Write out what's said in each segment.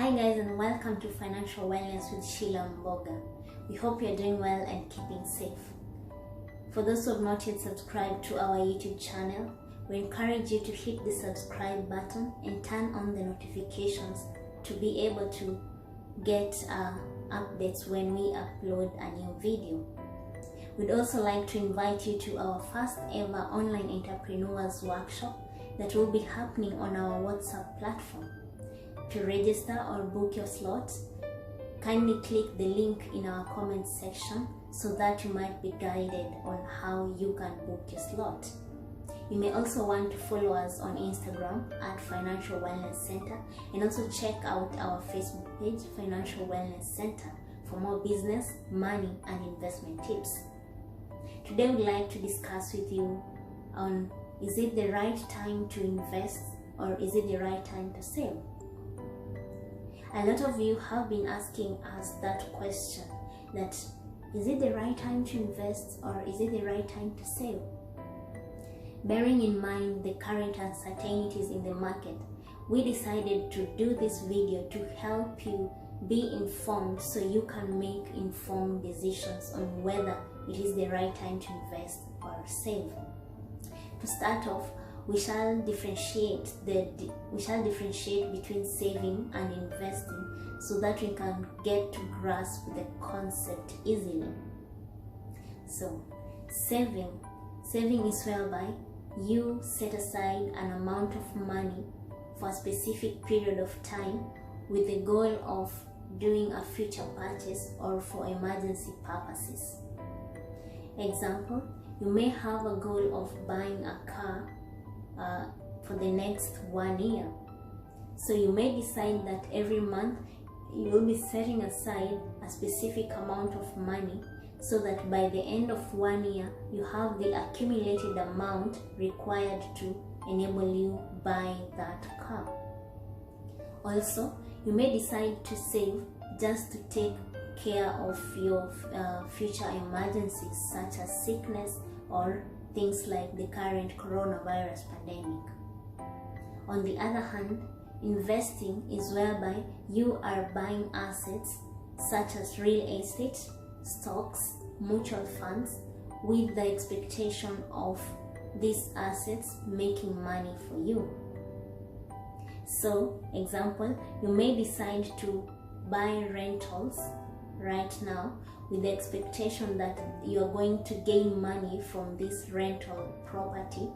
Hi guys, and welcome to Financial Wellness with Sheila Mboga. We hope you're doing well and keeping safe. For those who have not yet subscribed to our YouTube channel, we encourage you to hit the subscribe button and turn on the notifications to be able to get updates when we upload a new video. We'd also like to invite you to our first ever Online Entrepreneurs Workshop that will be happening on our WhatsApp platform. To register or book your slot, kindly click the link in our comments section so that you might be guided on how you can book your slot. You may also want to follow us on Instagram at Financial Wellness Center, and also check out our Facebook page, Financial Wellness Center, for more business, money, and investment tips. Today we'd like to discuss with you on, is it the right time to invest or is it the right time to save? A lot of you have been asking us that question, that is it the right time to invest or is it the right time to save? Bearing in mind the current uncertainties in the market, we decided to do this video to help you be informed so you can make informed decisions on whether it is the right time to invest or save. To start off, we shall differentiate between saving and investing so that we can get to grasp the concept easily. So, saving is whereby you set aside an amount of money for a specific period of time with the goal of doing a future purchase or for emergency purposes. Example, you may have a goal of buying a car for the next 1 year. So you may decide that every month you will be setting aside a specific amount of money so that by the end of 1 year you have the accumulated amount required to enable you buy that car. Also, you may decide to save just to take care of your future emergencies such as sickness or things like the current coronavirus pandemic. On the other hand, investing is whereby you are buying assets such as real estate, stocks, mutual funds, with the expectation of these assets making money for you. So, example, you may decide to buy rentals right now with the expectation that you are going to gain money from this rental property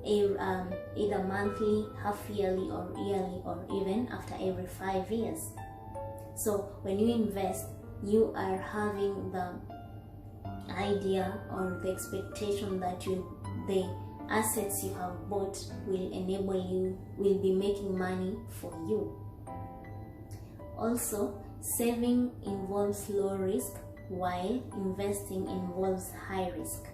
either monthly, half yearly, or yearly, or even after every 5 years. So when you invest, you are having the idea or the expectation that the assets you have bought will be making money for you. Also, saving involves low risk, while investing involves high risk.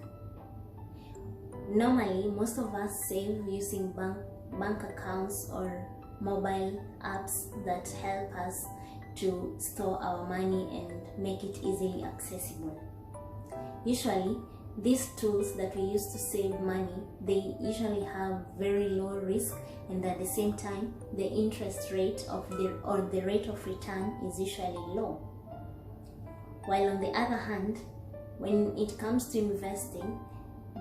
Normally, most of us save using bank accounts or mobile apps that help us to store our money and make it easily accessible. Usually, these tools that we use to save money, they usually have very low risk, and at the same time, the interest rate the rate of return is usually low. While on the other hand, when it comes to investing,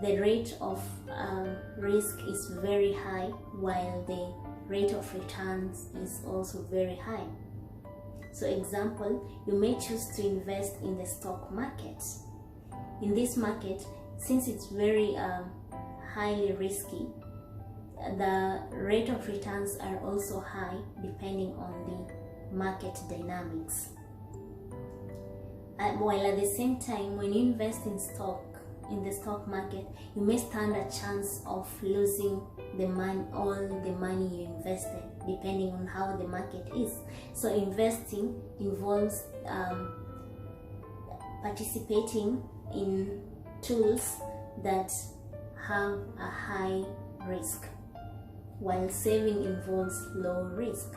the rate of risk is very high, while the rate of returns is also very high. So example, you may choose to invest in the stock market. In this market, since it's very highly risky, the rate of returns are also high depending on the market dynamics. While at the same time, when you invest in the stock market, you may stand a chance of losing all the money you invested, depending on how the market is. So investing involves participating in tools that have a high risk, while saving involves low risk.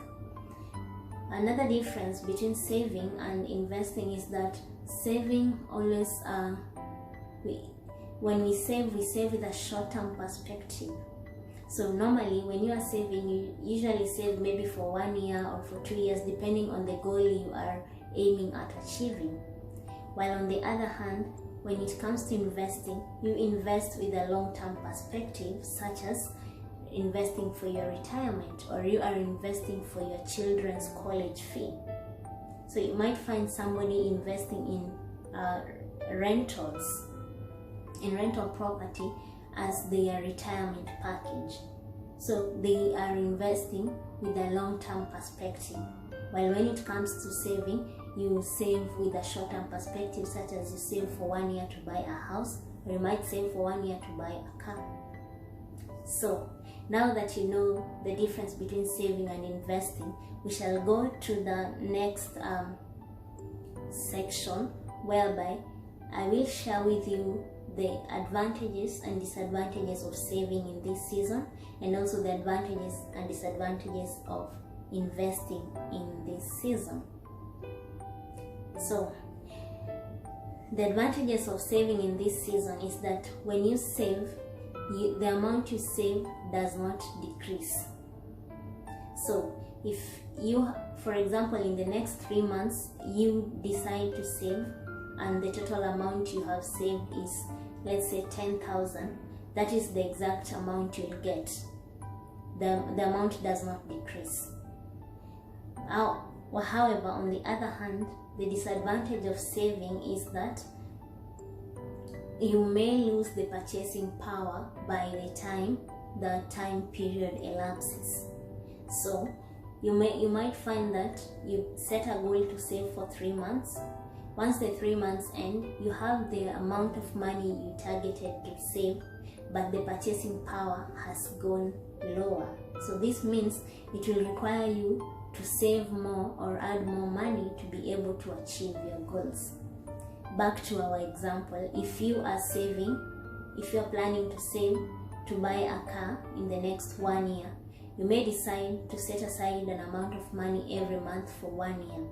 Another difference between saving and investing is that saving always, when we save with a short-term perspective. So normally when you are saving, you usually save maybe for 1 year or for 2 years, depending on the goal you are aiming at achieving. While on the other hand, when it comes to investing, you invest with a long-term perspective, such as investing for your retirement, or you are investing for your children's college fee. So you might find somebody investing in rental property as their retirement package. So they are investing with a long-term perspective. While when it comes to saving, you save with a short-term perspective, such as you save for 1 year to buy a house, or you might save for 1 year to buy a car. So now that you know the difference between saving and investing, we shall go to the next section, whereby I will share with you the advantages and disadvantages of saving in this season, and also the advantages and disadvantages of investing in this season. So the advantages of saving in this season is that when you save, the amount you save does not decrease. So if you, for example, in the next 3 months, you decide to save and the total amount you have saved is, let's say, 10,000, that is the exact amount you'll get. The amount does not decrease. However, on the other hand, the disadvantage of saving is that you may lose the purchasing power by the time the time period elapses. So you might find that you set a goal to save for 3 months. Once the 3 months end, you have the amount of money you targeted to save, but the purchasing power has gone lower. So this means it will require you to save more or add more money to be able to achieve your goals. Back to our example, if you are planning to save to buy a car in the next 1 year, you may decide to set aside an amount of money every month for 1 year.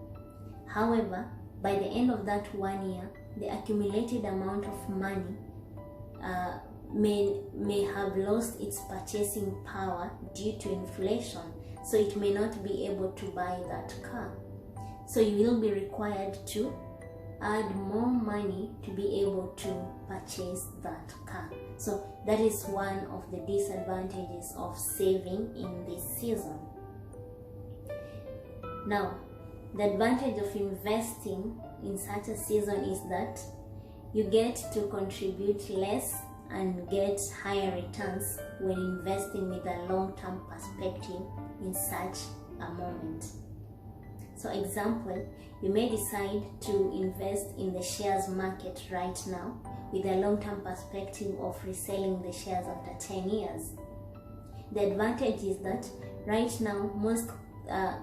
However, by the end of that 1 year, the accumulated amount of money may have lost its purchasing power due to inflation, so it may not be able to buy that car. So you will be required to add more money to be able to purchase that car. So that is one of the disadvantages of saving in this season. Now, the advantage of investing in such a season is that you get to contribute less and get higher returns when investing with a long-term perspective in such a moment. So example, you may decide to invest in the shares market right now with a long-term perspective of reselling the shares after 10 years. The advantage is that right now most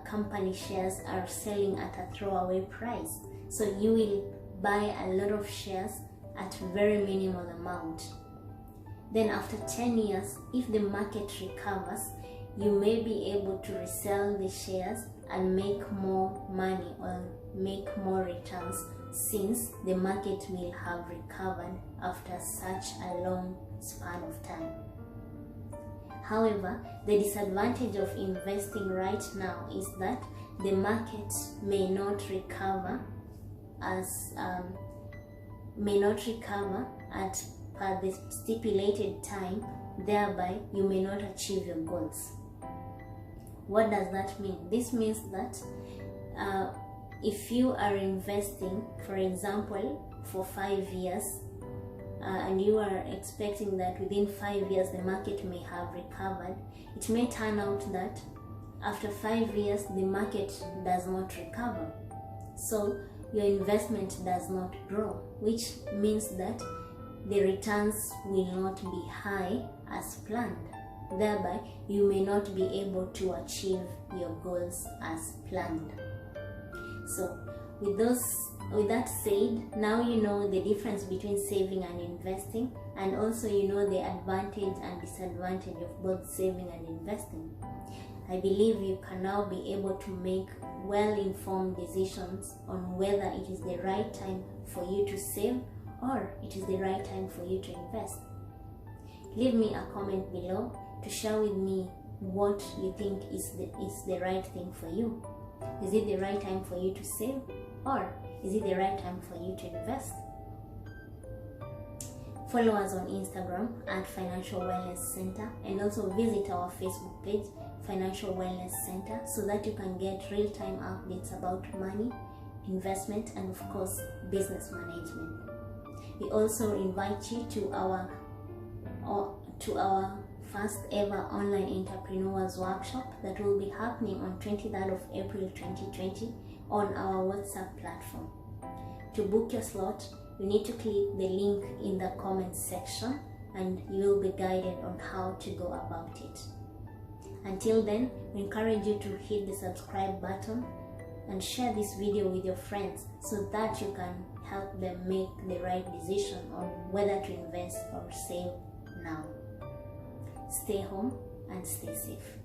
company shares are selling at a throwaway price. So you will buy a lot of shares at very minimal amount. Then after 10 years, if the market recovers, you may be able to resell the shares and make more money or make more returns, since the market will have recovered after such a long span of time. However, the disadvantage of investing right now is that the market may not recover at the stipulated time, thereby you may not achieve your goals. What does that mean? This means that if you are investing, for example, for 5 years, and you are expecting that within 5 years the market may have recovered, it may turn out that after 5 years the market does not recover. So your investment does not grow, which means that the returns will not be high as planned. Thereby, you may not be able to achieve your goals as planned. So, with that said, now you know the difference between saving and investing, and also you know the advantage and disadvantage of both saving and investing. I believe you can now be able to make well-informed decisions on whether it is the right time for you to save or it is the right time for you to invest. Leave me a comment below to share with me what you think is the right thing for you. Is it the right time for you to save, or is it the right time for you to invest? Follow us on Instagram at Financial Wellness Center, and also visit our Facebook page, Financial Wellness Center, so that you can get real-time updates about money, investment, and of course business management. We also invite you to our first ever Online Entrepreneurs Workshop that will be happening on 23rd of April 2020 on our WhatsApp platform. To book your slot, you need to click the link in the comments section, and you will be guided on how to go about it. Until then, we encourage you to hit the subscribe button and share this video with your friends so that you can help them make the right decision on whether to invest or save now. Stay home and stay safe.